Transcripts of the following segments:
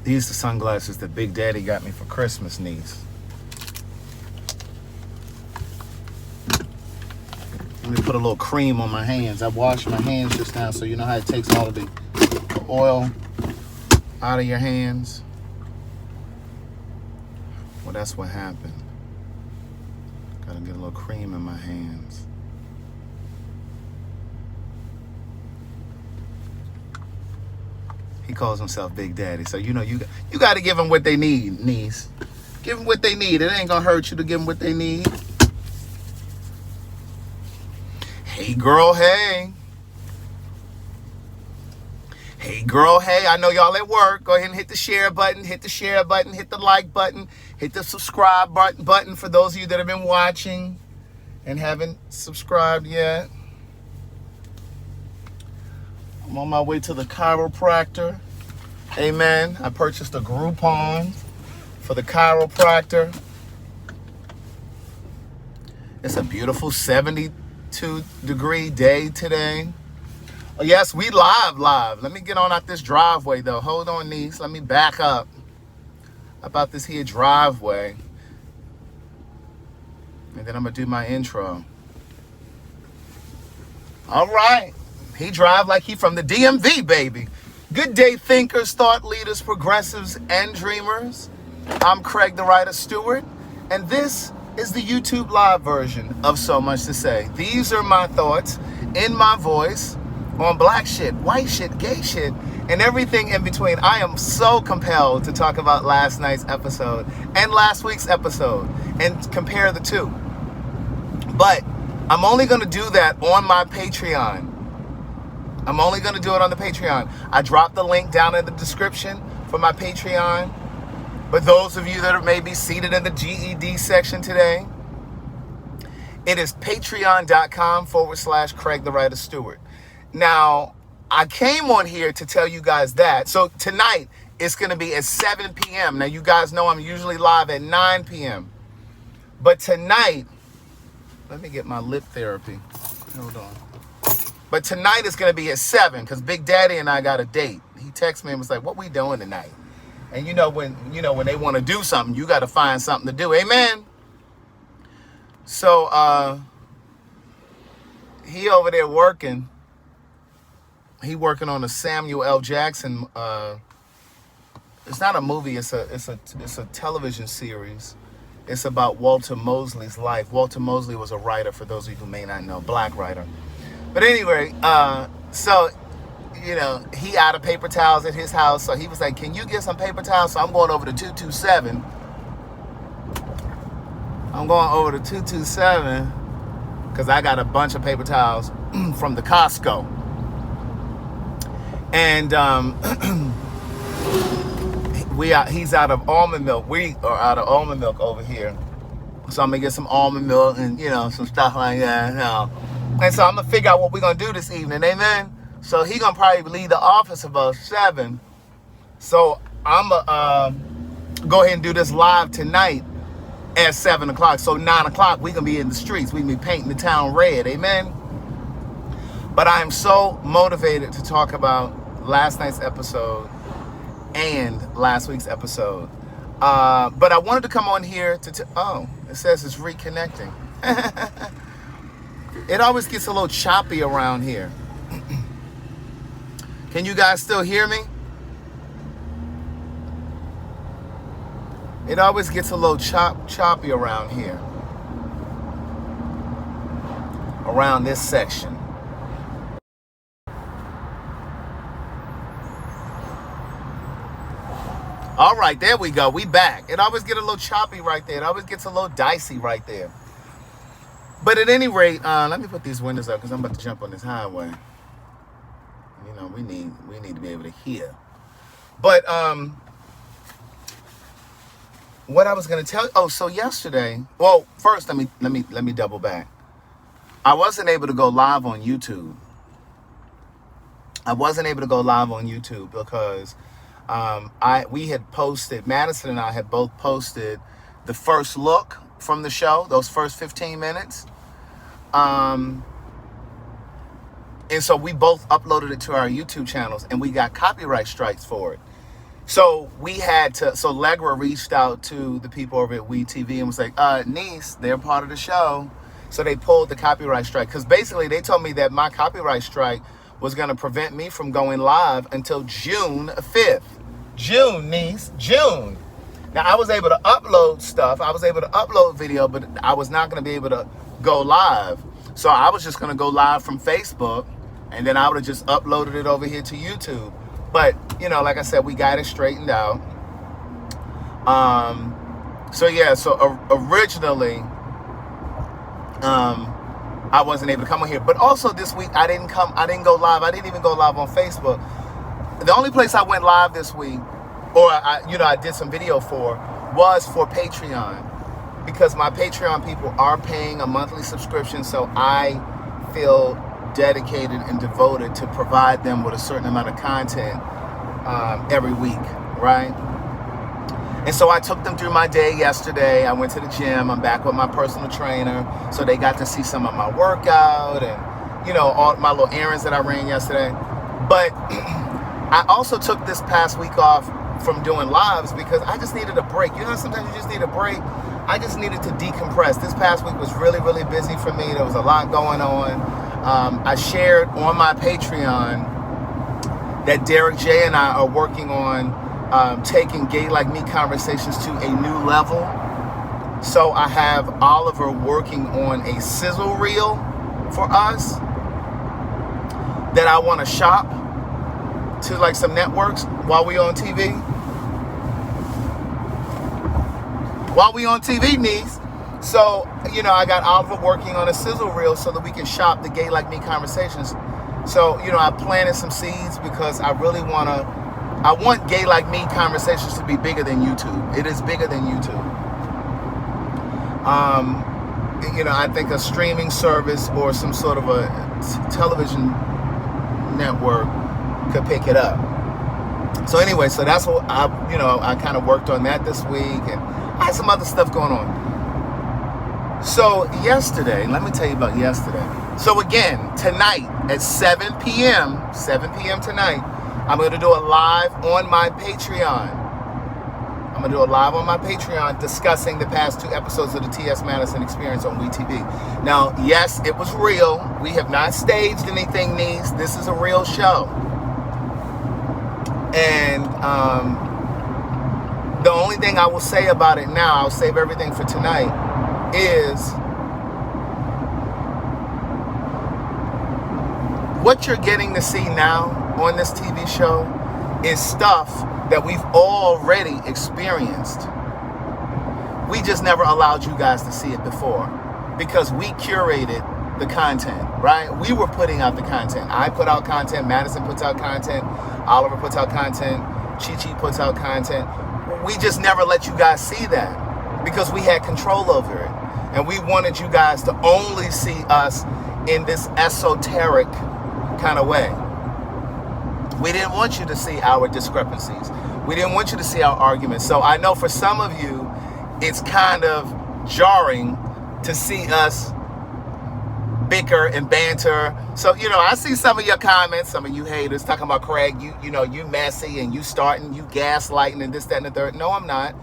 These are the sunglasses that Big Daddy got me for Christmas, niece. Let me put a little cream on my hands. I washed my hands just now, so you know how it takes all of the oil out of your hands? Well, that's what happened. Gotta get a little cream in my hands. He calls himself Big Daddy, so you know you got to give them what they need, niece. Give them what they need. It ain't gonna hurt you to give them what they need. Hey, girl, hey. Hey, girl, hey. I know y'all at work. Go ahead and hit the share button, hit the share button, hit the like button, hit the subscribe button for those of you that have been watching and haven't subscribed yet. I'm on my way to the chiropractor. Amen. I purchased a Groupon for the chiropractor. It's a beautiful 72-degree day today. Oh, yes, we live. Let me get on out this driveway, though. Hold on, niece. Let me back up about this here driveway. And then I'm going to do my intro. All right. He drive like he from the DMV, baby. Good day, thinkers, thought leaders, progressives, and dreamers. I'm Craig the Writer Stewart, and this is the YouTube live version of So Much to Say. These are my thoughts in my voice on black shit, white shit, gay shit, and everything in between. I am so compelled to talk about last night's episode and last week's episode and compare the two. But I'm only going to do that on my Patreon. I'm only going to do it on the Patreon. I dropped the link down in the description for my Patreon. But those of you that are maybe seated in the GED section today, it is patreon.com/Craig the Writer Stewart. Now, I came on here to tell you guys that. So tonight, it's going to be at 7 p.m. Now, you guys know I'm usually live at 9 p.m. But tonight, let me get my lip therapy. Hold on. But tonight is going to be at 7 because Big Daddy and I got a date. He texted me and was like, what we doing tonight? And when they want to do something, you got to find something to do. Amen. So he over there working. He working on a Samuel L. Jackson. It's not a movie. It's a television series. It's about Walter Mosley's life. Walter Mosley was a writer, for those of you who may not know, black writer. But anyway, so, he out of paper towels at his house. So he was like, can you get some paper towels? So I'm going over to 227. Because I got a bunch of paper towels from the Costco. And he's out of almond milk. We are out of almond milk over here. So I'm going to get some almond milk and, some stuff like that. And so I'm going to figure out what we're going to do this evening. Amen. So he going to probably leave the office about 7. So I'm going to go ahead and do this live tonight at 7 o'clock. So 9 o'clock, we going to be in the streets. We can be painting the town red. Amen. But I am so motivated to talk about last night's episode and last week's episode. But I wanted to come on here to... it says it's reconnecting. It always gets a little choppy around here. Can you guys still hear me? It always gets a little choppy around here. Around this section. All right, there we go. We back. It always gets a little choppy right there. It always gets a little dicey right there. But at any rate, let me put these windows up because I'm about to jump on this highway. We need to be able to hear. But what I was going to tell you. Oh, so yesterday. Well, first let me double back. I wasn't able to go live on YouTube. Because we had posted. Madison and I had both posted the first look from the show. Those first 15 minutes. And so we both uploaded it to our YouTube channels and we got copyright strikes for it. So we had to, so Legra reached out to the people over at WeTV and was like, niece, they're part of the show. So they pulled the copyright strike. Because basically they told me that my copyright strike was going to prevent me from going live until June 5th. June, niece, June. Now I was able to upload stuff. I was able to upload video, but I was not going to be able to go live. So I was just going to go live from Facebook, and then I would have just uploaded it over here to YouTube. But, you know, like I said, we got it straightened out. So yeah, so originally, I wasn't able to come on here. But also this week, I didn't go live. I didn't even go live on Facebook. The only place I went live this week, or I did some video for, was for Patreon. Because my Patreon people are paying a monthly subscription, so I feel dedicated and devoted to provide them with a certain amount of content every week, right? And so I took them through my day yesterday. I went to the gym. I'm back with my personal trainer, so they got to see some of my workout and, you know, all my little errands that I ran yesterday. But I also took this past week off from doing lives because I just needed a break. You know, sometimes you just need a break. I just needed to decompress. This past week was really, really busy for me. There was a lot going on. I shared on my Patreon that Derek J and I are working on taking Gay Like Me conversations to a new level. So I have Oliver working on a sizzle reel for us that I want to shop to like some networks while we on TV. While we on TV, niece. So, you know, I got Oliver working on a sizzle reel so that we can shop the Gay Like Me conversations. So, you know, I planted some seeds because I want Gay Like Me conversations to be bigger than YouTube. It is bigger than YouTube. You know, I think a streaming service or some sort of a television network could pick it up. So anyway, so that's what I kind of worked on that this week, and I had some other stuff going on. So yesterday, let me tell you about yesterday. So again, tonight at 7 p.m. tonight, I'm going to do a live on my Patreon. I'm going to do a live on my Patreon discussing the past 2 episodes of the TsMadison experience on WeTV. Now, yes, it was real. We have not staged anything, niece. This is a real show. And the only thing I will say about it now, I'll save everything for tonight, is what you're getting to see now on this TV show is stuff that we've already experienced. We just never allowed you guys to see it before because we curated the content, right? We were putting out the content. I put out content, Madison puts out content, Oliver puts out content, Chi-Chi puts out content. We just never let you guys see that because we had control over it. And we wanted you guys to only see us in this esoteric kind of way. We didn't want you to see our discrepancies. We didn't want you to see our arguments. So I know for some of you, it's kind of jarring to see us bicker and banter. So, you know, I see some of your comments, some of you haters talking about Craig, you messy and you starting, you gaslighting and this, that, and the third. No, I'm not.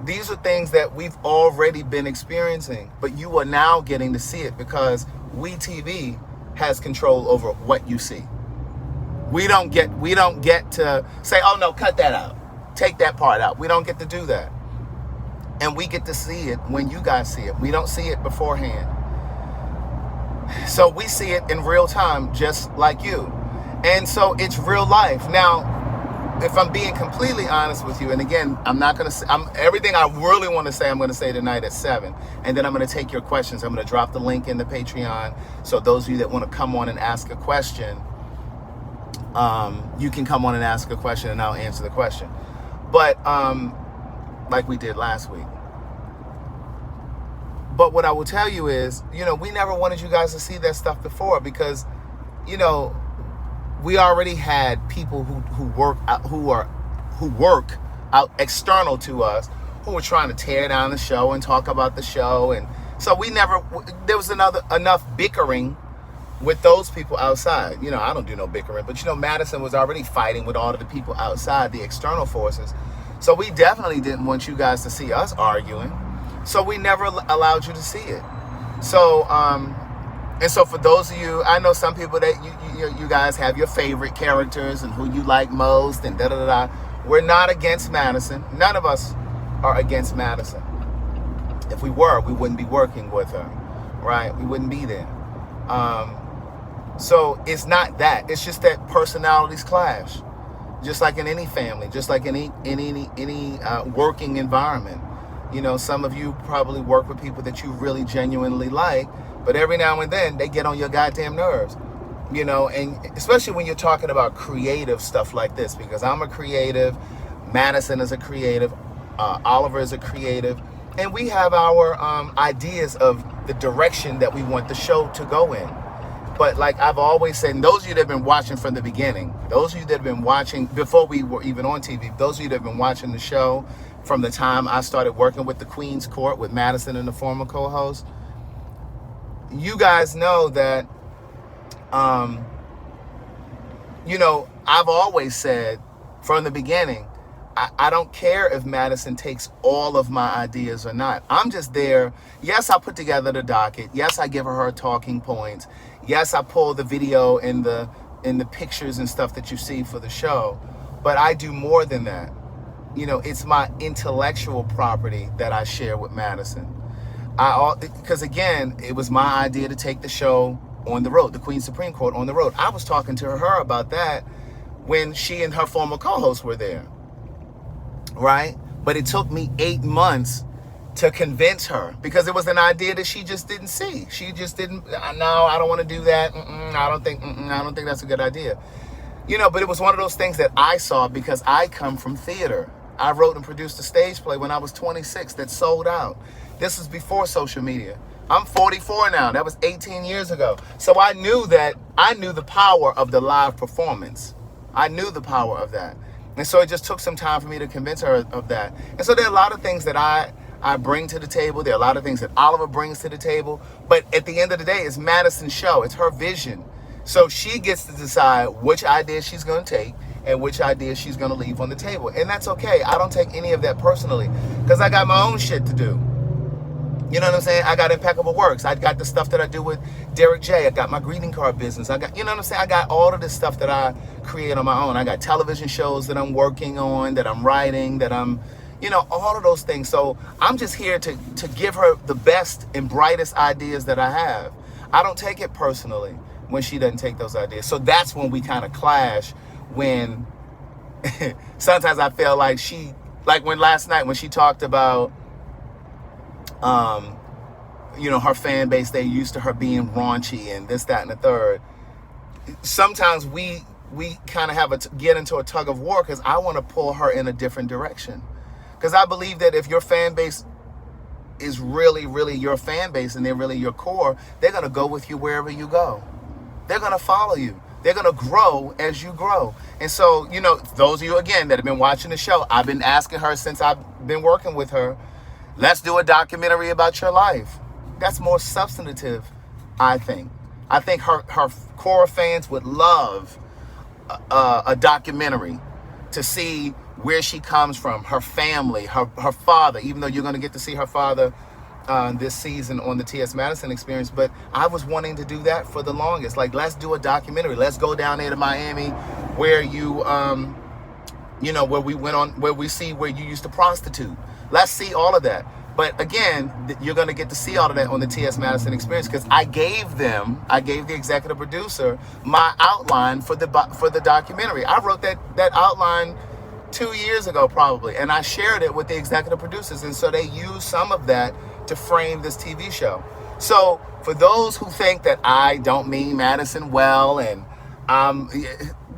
These are things that we've already been experiencing, but you are now getting to see it because WeTV has control over what you see. We don't get to say, oh no, cut that out. Take that part out. We don't get to do that. And we get to see it when you guys see it. We don't see it beforehand. So we see it in real time, just like you. And so it's real life. Now, if I'm being completely honest with you, and again, I'm not going to say, everything I really want to say, I'm going to say tonight at 7. And then I'm going to take your questions. I'm going to drop the link in the Patreon. So those of you that want to come on and ask a question, you can come on and ask a question and I'll answer the question. But like we did last week. But what I will tell you is, you know, we never wanted you guys to see that stuff before because, you know, we already had people who work out external to us who were trying to tear down the show and talk about the show, and so there was enough bickering with those people outside. I don't do no bickering, but Madison was already fighting with all of the people outside, the external forces. So we definitely didn't want you guys to see us arguing. So we never allowed you to see it. So, and so for those of you, I know some people that you guys have your favorite characters and who you like most and da-da-da-da. We're not against Madison. None of us are against Madison. If we were, we wouldn't be working with her, right? We wouldn't be there. So it's not that. It's just that personalities clash, just like in any family, just like in any working environment. Some of you probably work with people that you really genuinely like, but every now and then they get on your goddamn nerves. And especially when you're talking about creative stuff like this, because I'm a creative, Madison is a creative, Oliver is a creative, and we have our ideas of the direction that we want the show to go in. But like I've always said, and those of you that have been watching from the beginning, those of you that have been watching before we were even on TV, those of you that have been watching the show from the time I started working with the Queen's Court with Madison and the former co-host, you guys know that, I've always said from the beginning, I don't care if Madison takes all of my ideas or not. I'm just there. Yes, I put together the docket. Yes, I give her talking points. Yes, I pull the video and the pictures and stuff that you see for the show. But I do more than that. It's my intellectual property that I share with Madison. Because again, it was my idea to take the show on the road, the Queen's Supreme Court on the road. I was talking to her about that when she and her former co-host were there. Right? But it took me 8 months to convince her because it was an idea that she just didn't see. She just didn't, no, I don't want to do that. I don't think that's a good idea. But it was one of those things that I saw because I come from theater. I wrote and produced a stage play when I was 26 that sold out. This was before social media. I'm 44 now. That was 18 years ago. So I knew the power of the live performance. I knew the power of that. And so it just took some time for me to convince her of that. And so there are a lot of things that I bring to the table. There are a lot of things that Oliver brings to the table. But at the end of the day, it's Madison's show. It's her vision. So she gets to decide which ideas she's going to take and which ideas she's going to leave on the table. And that's okay. I don't take any of that personally because I got my own shit to do. You know what I'm saying? I got Impeccable Works. I got the stuff that I do with Derek J. I got my greeting card business. I got, I got all of this stuff that I create on my own. I got television shows that I'm working on, that I'm writing, that I'm, all of those things. So I'm just here to give her the best and brightest ideas that I have. I don't take it personally when she doesn't take those ideas. So that's when we kind of clash when sometimes I feel like when last night when she talked about, her fan base, they're used to her being raunchy and this, that, and the third. Sometimes we kind of get into a tug of war because I want to pull her in a different direction. Because I believe that if your fan base is really, really your fan base and they're really your core, they're going to go with you wherever you go. They're going to follow you. They're going to grow as you grow. And so, those of you, again, that have been watching the show, I've been asking her since I've been working with her, let's do a documentary about your life. That's more substantive, I think. I think her core fans would love a documentary to see where she comes from, her family, her father, even though you're going to get to see her father this season on the TsMadison experience. But I was wanting to do that for the longest. Like, let's do a documentary. Let's go down there to Miami where where we see where you used to prostitute. Let's see all of that. But again, you're going to get to see all of that on the TsMadison experience because I gave the executive producer my outline for the documentary. I wrote that outline 2 years ago probably, and I shared it with the executive producers, and so they used some of that to frame this TV show. So for those who think that I don't mean Madison well and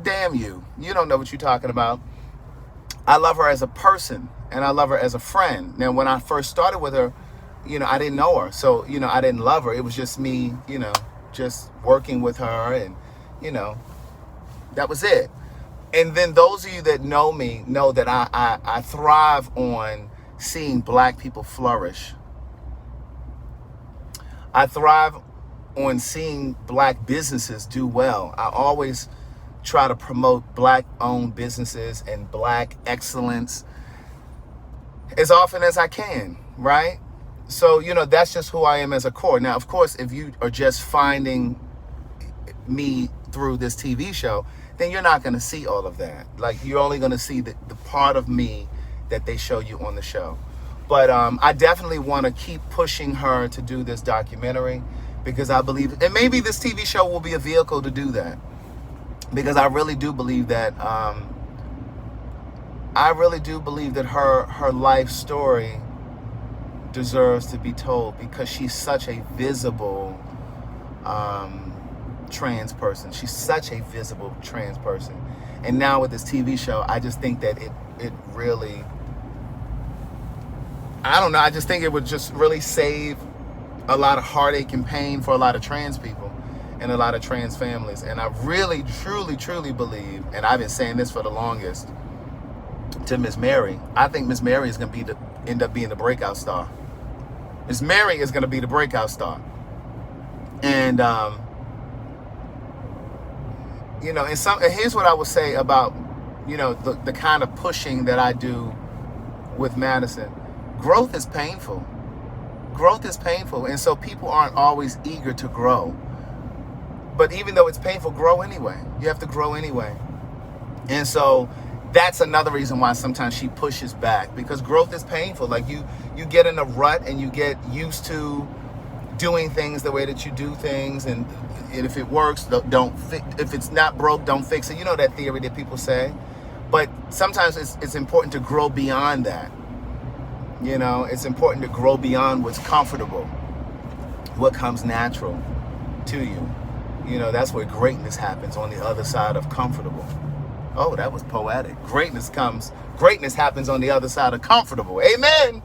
damn you don't know what you're talking about. I love her as a person and I love her as a friend. Now, when I first started with her, I didn't know her. So, I didn't love her. It was just me, just working with her and, that was it. And then those of you that know me know that I thrive on seeing Black people flourish. I thrive on seeing black businesses do well. I always try to promote black-owned businesses and black excellence as often as I can, right? So, that's just who I am as a core. Now, of course, if you are just finding me through this TV show, then you're not going to see all of that. Like, you're only going to see the part of me that they show you on the show. But I definitely want to keep pushing her to do this documentary, because I believe, and maybe this TV show will be a vehicle to do that, because I really do believe that her life story deserves to be told, because she's such a visible trans person. She's such a visible trans person. And now with this TV show, I just think that it really, I don't know, I just think it would just really save a lot of heartache and pain for a lot of trans people and a lot of trans families. And I really, truly, truly believe, and I've been saying this for the longest to Miss Mary, I think Miss Mary is going to end up being the breakout star. Miss Mary is going to be the breakout star. And, and here's what I would say about, the kind of pushing that I do with Madison. Growth is painful. Growth is painful. And so people aren't always eager to grow. But even though it's painful, grow anyway. You have to grow anyway. And so that's another reason why sometimes she pushes back, because growth is painful. Like you get in a rut and you get used to doing things the way that you do things. And if it works, if it's not broke, don't fix it. You know that theory that people say. But sometimes it's important to grow beyond that. It's important to grow beyond what's comfortable, what comes natural to you. That's where greatness happens, on the other side of comfortable. Oh, that was poetic. Greatness happens on the other side of comfortable. Amen.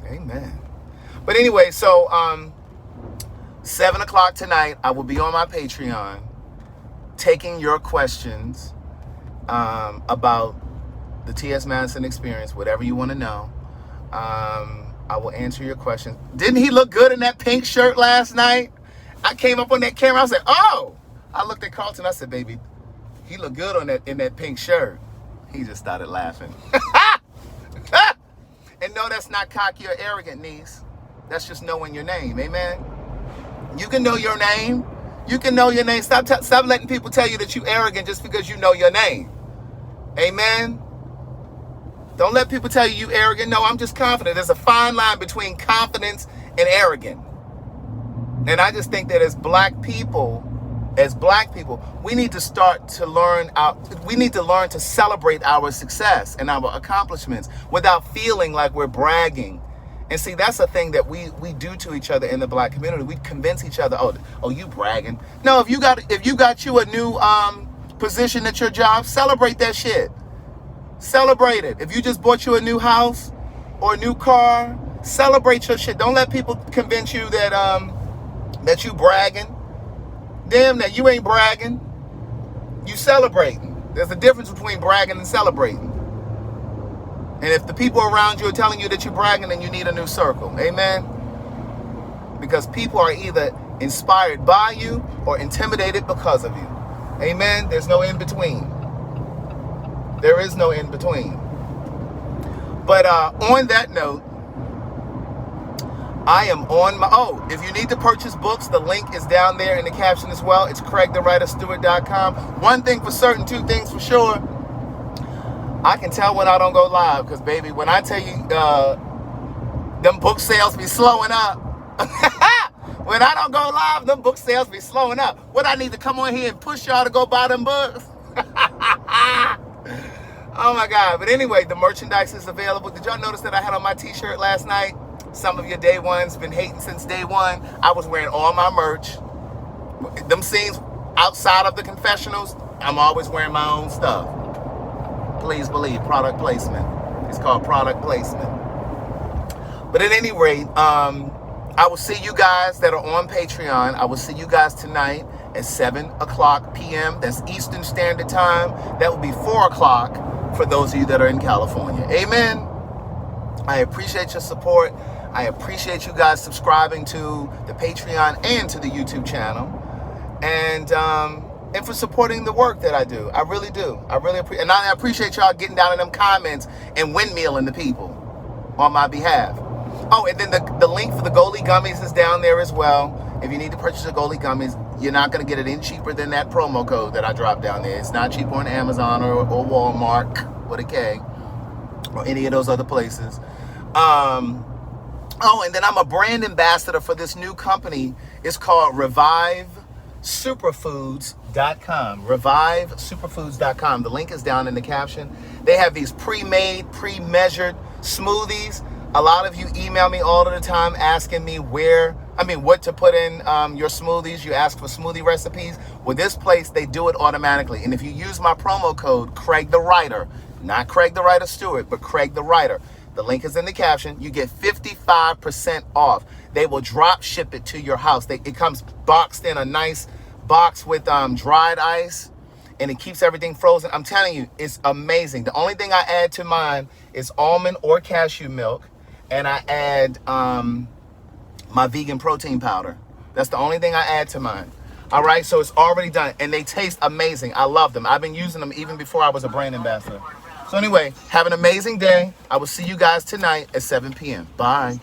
Amen. But anyway, so 7 o'clock tonight, I will be on my Patreon taking your questions about the TsMadison experience, whatever you want to know. I will answer your questions. Didn't he look good in that pink shirt last night? I came up on that camera. I was like, oh! I looked at Carlton. I said, baby, he looked good in that pink shirt. He just started laughing. And no, that's not cocky or arrogant, niece. That's just knowing your name. Amen. You can know your name. You can know your name. Stop letting people tell you that you're arrogant just because you know your name. Amen. Don't let people tell you arrogant. No, I'm just confident. There's a fine line between confidence and arrogant. And I just think that as black people, we need to start to learn to celebrate our success and our accomplishments without feeling like we're bragging. And see, that's a thing that we do to each other in the black community. We convince each other, oh, you bragging. No, if you got you a new position at your job, celebrate that shit. Celebrate it. If you just bought you a new house or a new car, celebrate your shit. Don't let people convince you that you bragging. Damn, that you ain't bragging. You celebrating. There's a difference between bragging and celebrating. And if the people around you are telling you that you're bragging, then you need a new circle. Amen? Because people are either inspired by you or intimidated because of you. Amen? There's no in between. There is no in between. But on that note, I am on my, if you need to purchase books, the link is down there in the caption as well. It's CraigTheWriterStewart.com. One thing for certain, two things for sure. I can tell when I don't go live, because baby, when I tell you them book sales be slowing up. When I don't go live, them book sales be slowing up. What, I need to come on here and push y'all to go buy them books? Oh my God. But anyway, the merchandise is available. Did y'all notice that I had on my t-shirt last night? Some of your day ones been hating since day one. I was wearing all my merch. Them scenes outside of the confessionals, I'm always wearing my own stuff. Please believe, product placement. It's called product placement. But at any rate, I will see you guys that are on Patreon. I will see you guys tonight at 7 o'clock p.m. That's Eastern Standard Time. That will be 4 o'clock for those of you that are in California. Amen. I appreciate your support. I appreciate you guys subscribing to the Patreon and to the YouTube channel, and for supporting the work that I do. I really do. I really appreciate, and I appreciate y'all getting down in them comments and windmilling the people on my behalf. Oh, and then the link for the Goalie Gummies is down there as well. If you need to purchase the Goalie Gummies, you're not going to get it any cheaper than that promo code that I dropped down there. It's not cheaper on Amazon or Walmart with a K or any of those other places. Oh, and then I'm a brand ambassador for this new company. It's called ReviveSuperfoods.com. ReviveSuperfoods.com. The link is down in the caption. They have these pre-made, pre-measured smoothies. A lot of you email me all of the time asking me what to put in your smoothies. You ask for smoothie recipes. With this place, they do it automatically. And if you use my promo code, Craig the Writer, not Craig the Writer Stewart, but Craig the Writer, the link is in the caption, you get 55% off. They will drop ship it to your house. It comes boxed in a nice box with dried ice, and it keeps everything frozen. I'm telling you, it's amazing. The only thing I add to mine is almond or cashew milk, and I add my vegan protein powder. That's the only thing I add to mine. All right, so it's already done, and they taste amazing. I love them. I've been using them even before I was a brand ambassador. So anyway, have an amazing day. I will see you guys tonight at 7 p.m. Bye.